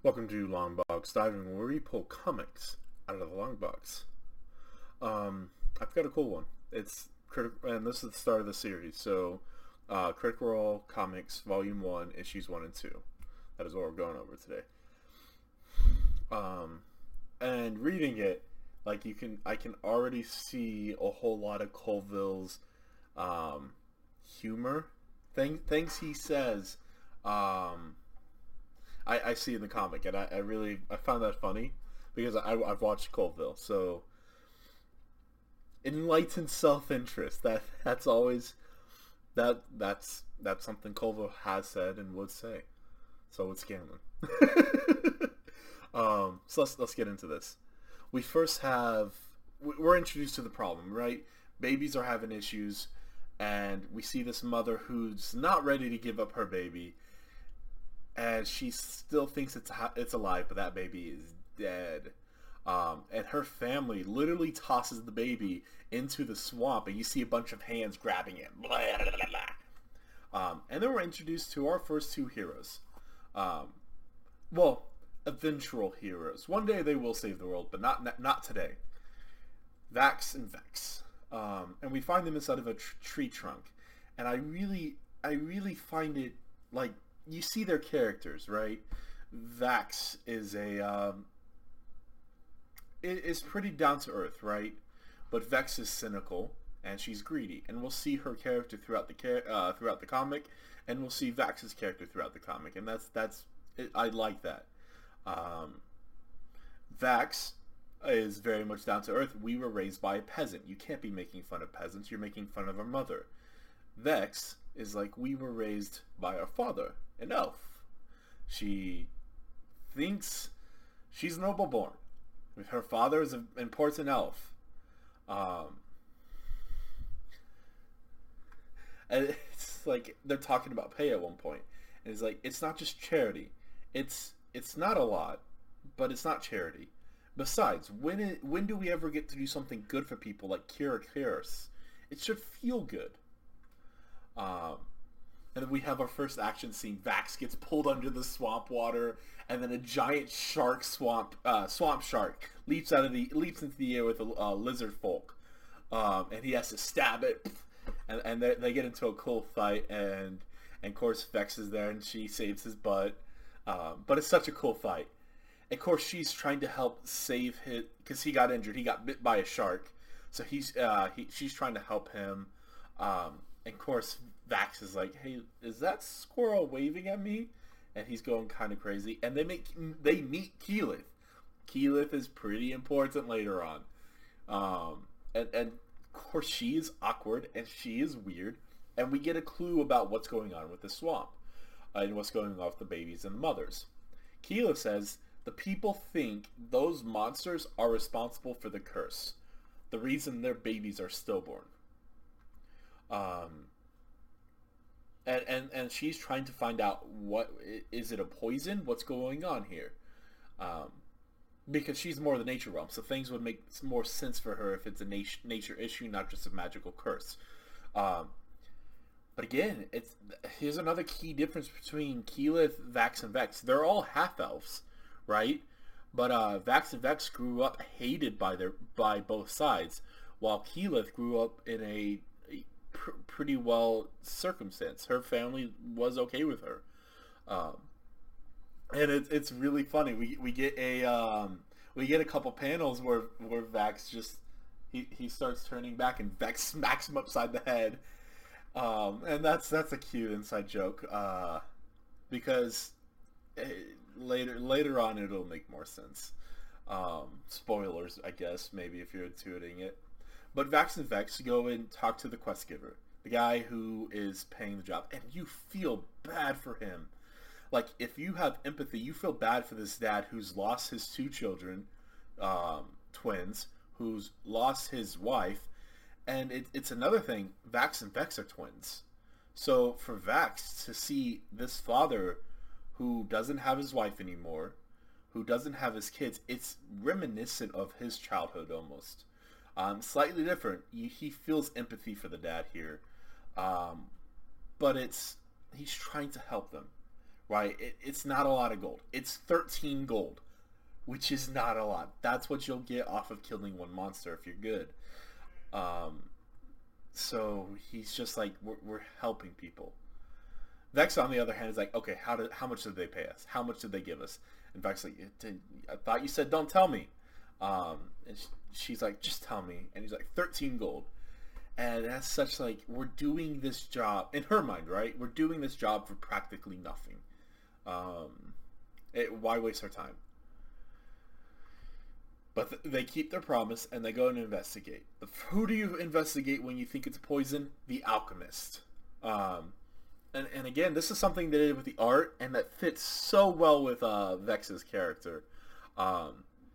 Welcome to Long Box Diving, where we pull comics out of the long box. I've got a cool one. And this is the start of the series. So, Critical Role Comics Volume 1, Issues 1 and 2. That is what we're going over today. And reading it, I can already see a whole lot of Colville's humor, things he says. I see in the comic, and I found that funny because I've watched Colville. So enlightened self-interest, that's always that's something Colville has said and would say. So would Scanlan. So let's get into this. We're introduced to the problem, right? Babies are having issues, and we see this mother who's not ready to give up her baby, and she still thinks it's alive, but that baby is dead. And her family literally tosses the baby into the swamp, and you see a bunch of hands grabbing it. Blah, blah, blah, blah. And then we're introduced to our first two heroes. Eventual heroes. One day they will save the world, but not today. Vax and Vex. And we find them inside of a tree trunk. And I really find it, like, you see their characters, right? Vax is is pretty down to earth, right? But Vex is cynical and she's greedy, and we'll see her character throughout the comic, and we'll see Vax's character throughout the comic, and I like that. Vax is very much down to earth. We were raised by a peasant. You can't be making fun of peasants. You're making fun of our mother. Vex is like, we were raised by our father, an elf. She thinks she's noble born. Her father is an important elf. And it's like they're talking about pay at one point, and it's like, it's not just charity. It's not a lot, but it's not charity. Besides, when do we ever get to do something good for people like cure Karis? It should feel good. And then we have our first action scene. Vax gets pulled under the swamp water, and then a giant swamp shark leaps into the air with a lizard folk, and he has to stab it, and they get into a cool fight, and of course Vex is there, and she saves his butt, but it's such a cool fight. Of course, she's trying to help save him because he got injured. He got bit by a shark, so she's trying to help him. And of course, Vax is like, "Hey, is that squirrel waving at me?" And he's going kind of crazy. And they meet Keyleth. Keyleth is pretty important later on. And of course, she is awkward and she is weird. And we get a clue about what's going on with the swamp and what's going on with the babies and the mothers. Keyleth says the people think those monsters are responsible for the curse, the reason their babies are stillborn. And she's trying to find out, what is it, a poison? What's going on here? Because she's more of the nature realm, so things would make more sense for her if it's a nature issue, not just a magical curse. But again, here's another key difference between Keyleth, Vax, and Vex. They're all half-elves, right? But Vax and Vex grew up hated by both sides, while Keyleth grew up in a pretty well circumstance. Her family was okay with her, and it's really funny. We get a couple panels where Vax just he starts turning back and Vex smacks him upside the head, and that's a cute inside joke, because later on it'll make more sense. Spoilers, I guess, maybe if you're intuiting it. But Vax and Vex go and talk to the quest giver, the guy who is paying the job, and you feel bad for him. Like, if you have empathy, you feel bad for this dad who's lost his two children, twins, who's lost his wife, and it's another thing, Vax and Vex are twins. So for Vax to see this father who doesn't have his wife anymore, who doesn't have his kids, it's reminiscent of his childhood almost. Slightly different. He feels empathy for the dad here, but he's trying to help them, right? It's not a lot of gold. It's 13 gold, which is not a lot. That's what you'll get off of killing one monster if you're good. Um, so he's just like, we're helping people. Vex, on the other hand, is like, okay, how much did they pay us? How much did they give us? And Vex like, I thought you said don't tell me. And she's like, just tell me. And he's like, 13 gold. And that's such like, we're doing this job, in her mind, right? We're doing this job for practically nothing. Why waste our time? But they keep their promise and they go and investigate. Who do you investigate when you think it's poison? The alchemist. And again, this is something they did with the art, and that fits so well with Vex's character.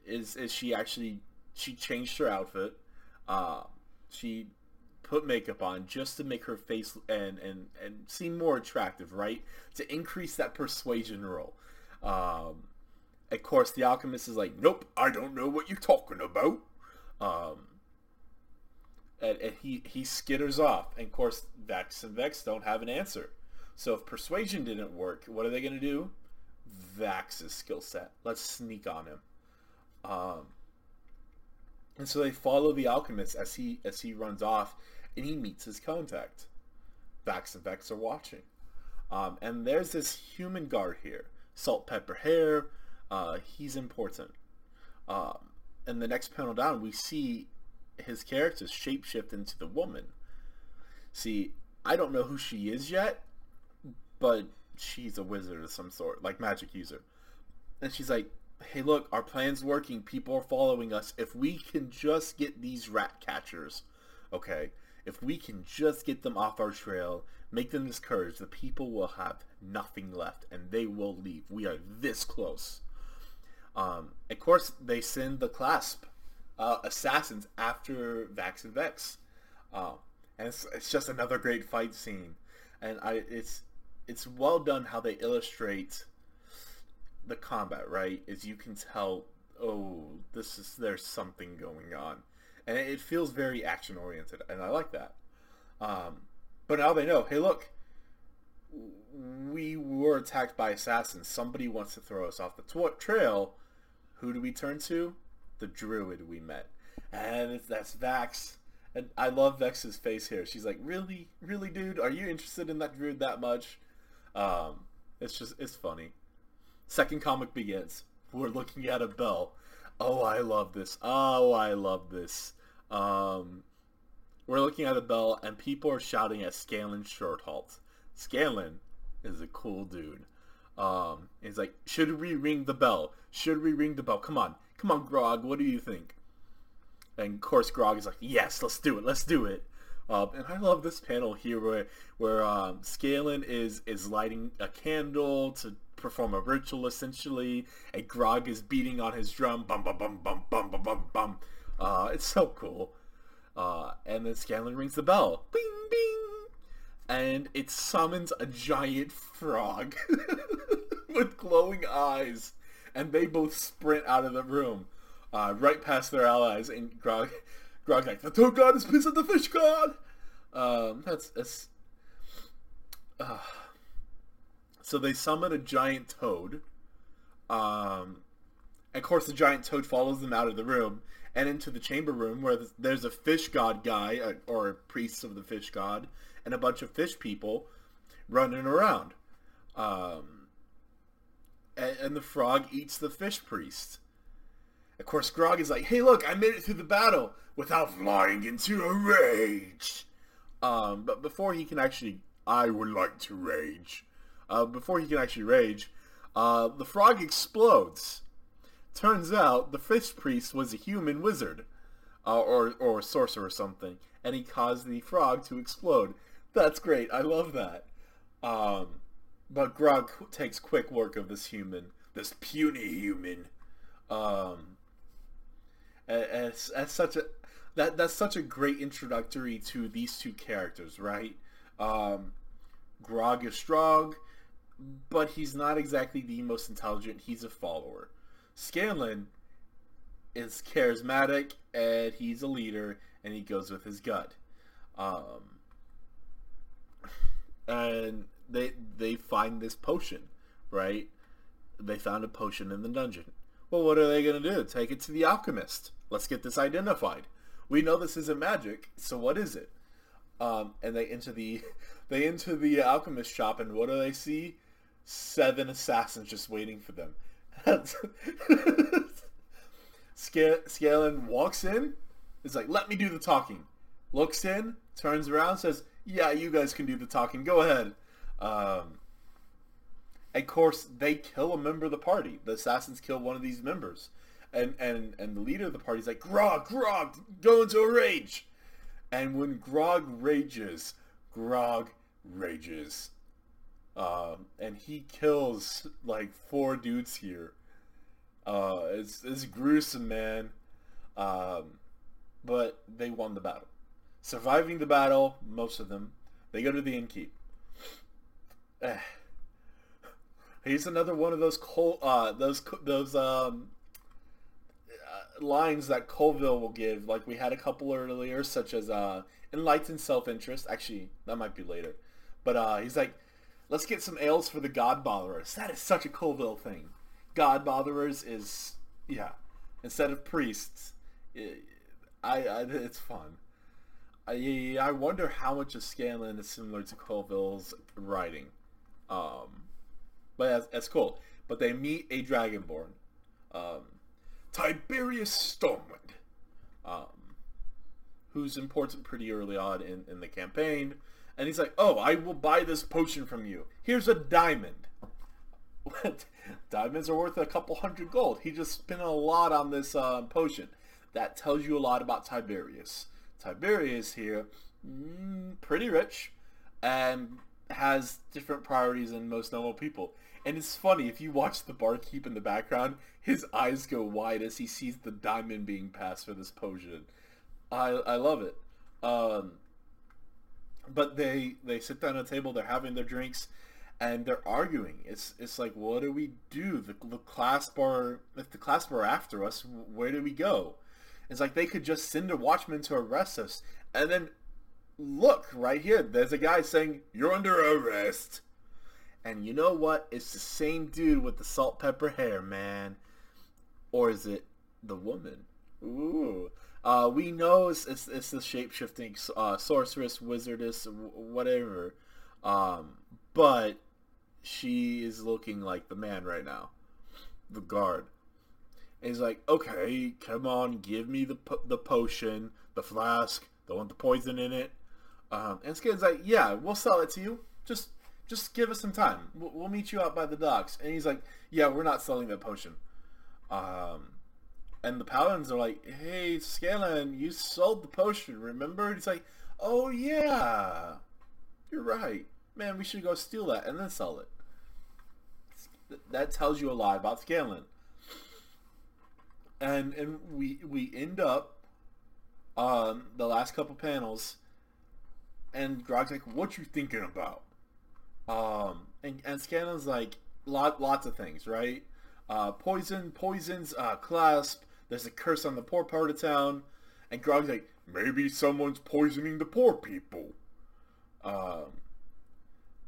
Is she changed her outfit. She put makeup on just to make her face and seem more attractive, right? To increase that persuasion roll. Of course, the alchemist is like, nope, I don't know what you're talking about. And he skitters off. And of course, Vex and Vex don't have an answer. So if persuasion didn't work, what are they going to do? Vex's skill set. Let's sneak on him. And so they follow the alchemist as he runs off, and he meets his contact. Vex and Vex are watching. And there's this human guard here. Salt, pepper, hair. He's important. And the next panel down, we see his character shapeshift into the woman. See, I don't know who she is yet, but she's a wizard of some sort, like magic user. And she's like, hey, look, our plan's working. People are following us. If we can just get these rat catchers, okay, if we can just get them off our trail, make them discouraged, the people will have nothing left, and they will leave. We are this close. Of course, they send the clasp assassins after Vex and Vex. And it's just another great fight scene. And it's well done how they illustrate the combat, right? As you can tell, oh, there's something going on. And it feels very action oriented, and I like that. But now they know, hey, look, we were attacked by assassins. Somebody wants to throw us off the trail. Who do we turn to? The druid we met. And that's Vex. And I love Vex's face here. She's like, really? Really, dude? Are you interested in that druid that much? It's funny. Second comic begins. We're looking at a bell. Oh, I love this. Oh, I love this. We're looking at a bell, and people are shouting at Scanlan Shorthalt. Scanlan is a cool dude. He's like, should we ring the bell? Should we ring the bell? Come on, Grog. What do you think? And of course, Grog is like, yes, let's do it. And I love this panel here where Scanlan is lighting a candle to perform a ritual, essentially, and Grog is beating on his drum, bum bum bum bum bum bum bum bum. It's so cool. And then Scanlan rings the bell, bing bing, and it summons a giant frog with glowing eyes, and they both sprint out of the room, right past their allies. And Grog like, the toad god is pissed at the fish god. So they summon a giant toad. And of course, the giant toad follows them out of the room and into the chamber room where there's a fish god guy, or a priest of the fish god, and a bunch of fish people running around. And the frog eats the fish priest. Of course, Grog is like, hey, look, I made it through the battle without flying into a rage. But before he can actually, I would like to rage. Before he can actually rage, the frog explodes. Turns out the fish priest was a human wizard, or a sorcerer or something, and he caused the frog to explode. That's great. I love that. But Grog takes quick work of this human, this puny human. That's such a great introductory to these two characters, right? Grog is strong, but he's not exactly the most intelligent. He's a follower. Scanlan is charismatic, and he's a leader, and he goes with his gut. And they find this potion, right? They found a potion in the dungeon. Well, what are they going to do? Take it to the alchemist. Let's get this identified. We know this isn't magic, so what is it? And they enter the alchemist shop, and what do they see? 7 assassins just waiting for them. Scanlan walks in. Is like, let me do the talking. Looks in, turns around, says, yeah, you guys can do the talking. Go ahead. Of course, they kill a member of the party. The assassins kill one of these members. And the leader of the party is like, Grog, go into a rage. And when Grog rages. And he kills like 4 dudes here. It's gruesome, man. But they won the battle. Surviving the battle, most of them, they go to the innkeep. Here's another one of those lines that Colville will give. Like we had a couple earlier, such as enlightened self-interest. Actually, that might be later. But he's like, let's get some ales for the God Botherers. That is such a Colville thing. God Botherers is, yeah, instead of priests. It's fun. I wonder how much of Scanlan is similar to Colville's writing. But that's cool. But they meet a Dragonborn. Tiberius Stormwind. Who's important pretty early on in the campaign. And he's like, oh, I will buy this potion from you. Here's a diamond. Diamonds are worth a couple hundred gold. He just spent a lot on this potion. That tells you a lot about Tiberius. Tiberius here, pretty rich, and has different priorities than most normal people. And it's funny, if you watch the barkeep in the background, his eyes go wide as he sees the diamond being passed for this potion. I love it. But they sit down at a table, they're having their drinks, and they're arguing. It's like, what do we do? The clasp are, if the clasp are after us, where do we go? It's like they could just send a watchman to arrest us. And then, look, right here, there's a guy saying, you're under arrest. And you know what? It's the same dude with the salt pepper hair, man. Or is it the woman? Ooh. We know it's the shape-shifting sorceress, wizardess, whatever. But she is looking like the man right now. The guard. And he's like, okay, come on, give me the potion, the flask, the one with the poison in it. And Skin's like, yeah, we'll sell it to you. Just give us some time. We'll meet you out by the docks. And he's like, yeah, we're not selling that potion. And the paladins are like, hey, Scanlan, you sold the potion, remember? And he's like, oh, yeah, you're right. Man, we should go steal that and then sell it. That tells you a lot about Scanlan. And we end up the last couple panels, and Grog's like, what you thinking about? And Scanlan's like, lots of things, right? Poisons, clasp, there's a curse on the poor part of town, and Grog's like, maybe someone's poisoning the poor people. And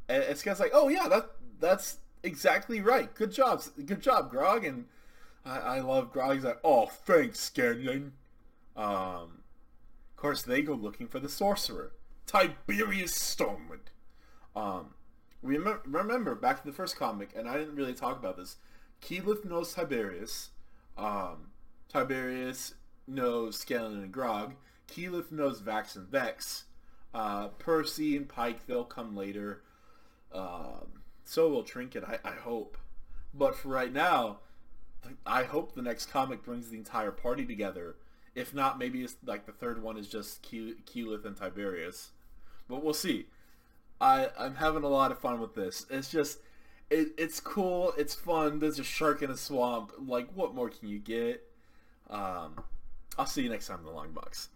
Scanlan's like, oh yeah, that's exactly right. Good job, Grog. And I love Grog. He's like, oh, thanks, Scanlan. Of course, they go looking for the sorcerer, Tiberius Stormwind. Remember, back to the first comic, and I didn't really talk about this, Keyleth knows Tiberius. Tiberius knows Scanlan and Grog. Keyleth knows Vax and Vex. Percy and Pike, they'll come later. So will Trinket, I hope. But for right now, I hope the next comic brings the entire party together. If not, maybe it's like the third one is just Keyleth and Tiberius. But we'll see. I'm having a lot of fun with this. It's just, it's cool. It's fun. There's a shark in a swamp. Like, what more can you get? I'll see you next time in the Long Box.